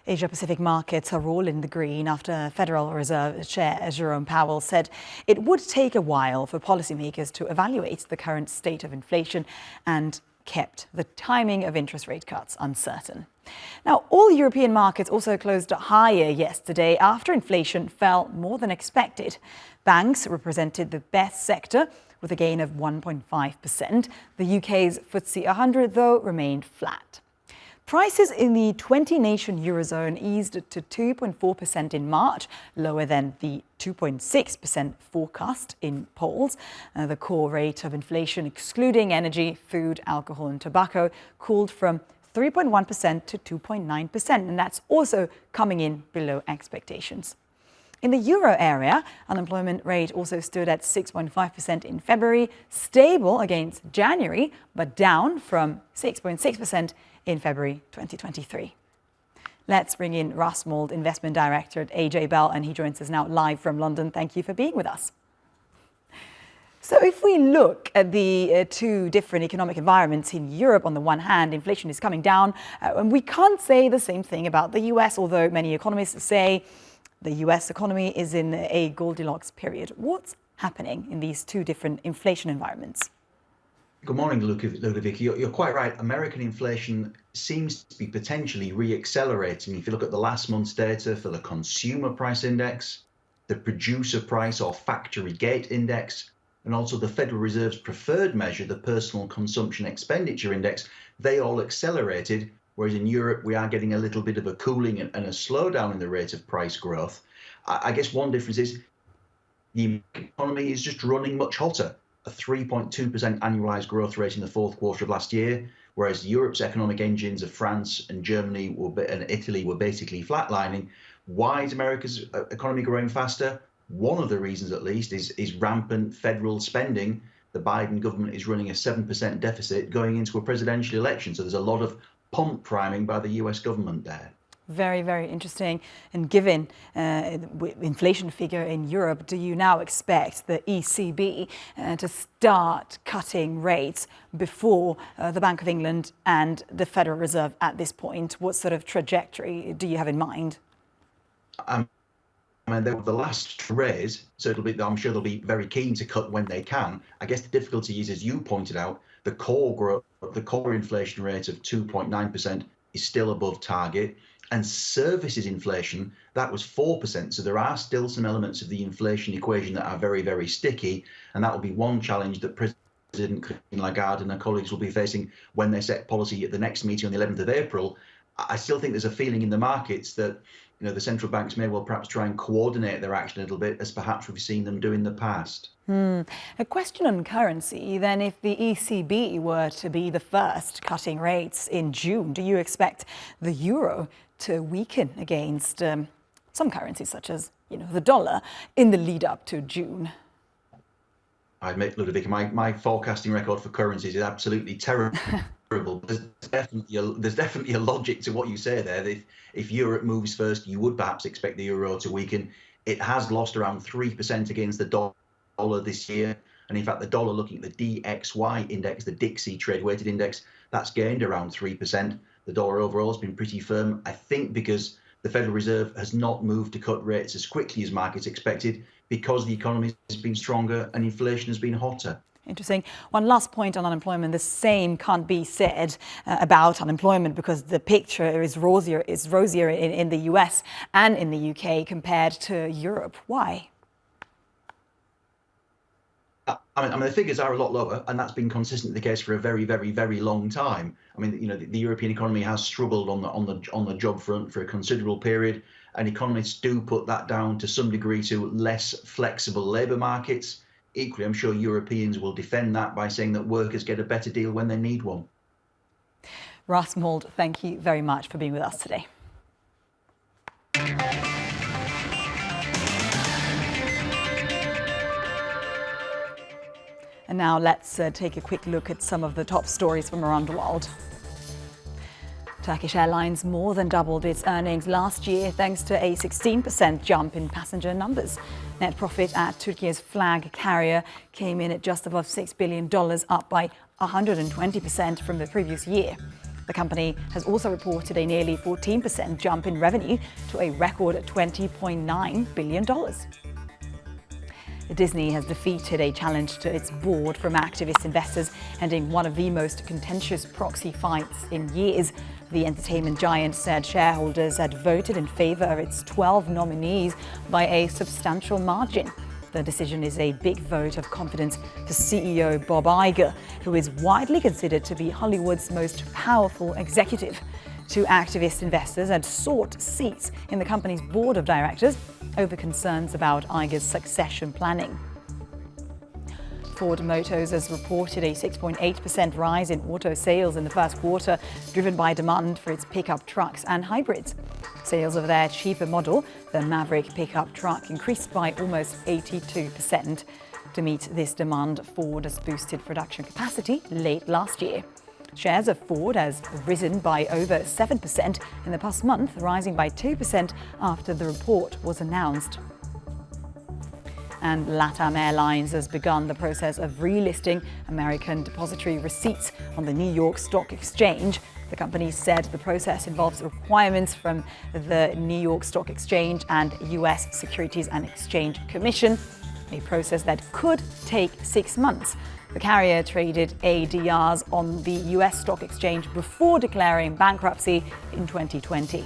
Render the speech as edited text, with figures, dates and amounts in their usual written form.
Asia-Pacific markets are all in the green after Federal Reserve Chair Jerome Powell said it would take a while for policymakers to evaluate the current state of inflation and kept the timing of interest rate cuts uncertain. Now, all European markets also closed higher yesterday after inflation fell more than expected. Banks represented the best sector with a gain of 1.5%. The UK's FTSE 100, though, remained flat. Prices in the 20-nation Eurozone eased to 2.4% in March, lower than the 2.6% forecast in polls. The core rate of inflation, excluding energy, food, alcohol and tobacco, cooled from 3.1% to 2.9%, and that's also coming in below expectations. In the euro area, unemployment rate also stood at 6.5% in February, stable against January, but down from 6.6% in February 2023. Let's bring in Russ Mould, Investment Director at AJ Bell, and he joins us now live from London. Thank you for being with us. So if we look at the two different economic environments in Europe, on the one hand, inflation is coming down, and we can't say the same thing about the US, although many economists say the US economy is in a Goldilocks period. What's happening in these two different inflation environments? Good morning, Ludovic. You're quite right. American inflation seems to be potentially re-accelerating. If you look at the last month's data for the consumer price index, the producer price or factory gate index, and also the Federal Reserve's preferred measure, the personal consumption expenditure index, they all accelerated. Whereas in Europe, we are getting a little bit of a cooling and a slowdown in the rate of price growth. I guess one difference is the economy is just running much hotter. A 3.2% annualized growth rate in the fourth quarter of last year, whereas Europe's economic engines of France and Germany and Italy were basically flatlining. Why is America's economy growing faster? One of the reasons, at least, is rampant federal spending. The Biden government is running a 7% deficit going into a presidential election. So there's a lot of pump priming by the US government there. Very, very interesting. And given inflation figure in Europe, do you now expect the ECB to start cutting rates before the Bank of England and the Federal Reserve at this point? What sort of trajectory do you have in mind? I mean, they were the last to raise, so I'm sure they'll be very keen to cut when they can. I guess the difficulty is, as you pointed out, the core inflation rate of 2.9% is still above target. And services inflation, that was 4%. So there are still some elements of the inflation equation that are very, very sticky. And that will be one challenge that President Christine Lagarde and her colleagues will be facing when they set policy at the next meeting on the 11th of April. I still think there's a feeling in the markets that the central banks may well perhaps try and coordinate their action a little bit, as perhaps we've seen them do in the past. A question on currency, then. If the ECB were to be the first cutting rates in June, do you expect the euro to weaken against some currencies, such as the dollar, in the lead up to June? I admit, Ludovic, my forecasting record for currencies is absolutely terrible. There's definitely a logic to what you say there. That if Europe moves first, you would perhaps expect the euro to weaken. It has lost around 3% against the dollar this year. And in fact, the dollar, looking at the DXY index, the Dixie trade weighted index, that's gained around 3%. The dollar overall has been pretty firm, I think, because the Federal Reserve has not moved to cut rates as quickly as markets expected, because the economy has been stronger and inflation has been hotter. Interesting. One last point on unemployment. The same can't be said about unemployment, because the picture is rosier in the US and in the UK compared to Europe. Why? I mean, the figures are a lot lower, and that's been consistently the case for a very, very, very long time. I mean, the European economy has struggled on the job front for a considerable period, and economists do put that down to some degree to less flexible labour markets. Equally, I'm sure Europeans will defend that by saying that workers get a better deal when they need one. Russ Mould, thank you very much for being with us today. And now let's take a quick look at some of the top stories from around the world. Turkish Airlines more than doubled its earnings last year thanks to a 16% jump in passenger numbers. Net profit at Turkey's flag carrier came in at just above $6 billion, up by 120% from the previous year. The company has also reported a nearly 14% jump in revenue to a record $20.9 billion. Disney has defeated a challenge to its board from activist investors, ending one of the most contentious proxy fights in years. The entertainment giant said shareholders had voted in favor of its 12 nominees by a substantial margin. The decision is a big vote of confidence for CEO Bob Iger, who is widely considered to be Hollywood's most powerful executive. Two activist investors had sought seats in the company's board of directors over concerns about Iger's succession planning. Ford Motors has reported a 6.8% rise in auto sales in the first quarter, driven by demand for its pickup trucks and hybrids. Sales of their cheaper model, the Maverick pickup truck, increased by almost 82%. To meet this demand, Ford has boosted production capacity late last year. Shares of Ford has risen by over 7% in the past month, rising by 2% after the report was announced. And LATAM Airlines has begun the process of relisting American depository receipts on the New York Stock Exchange. The company said the process involves requirements from the New York Stock Exchange and U.S. Securities and Exchange Commission, a process that could take 6 months. The carrier traded ADRs on the U.S. Stock Exchange before declaring bankruptcy in 2020.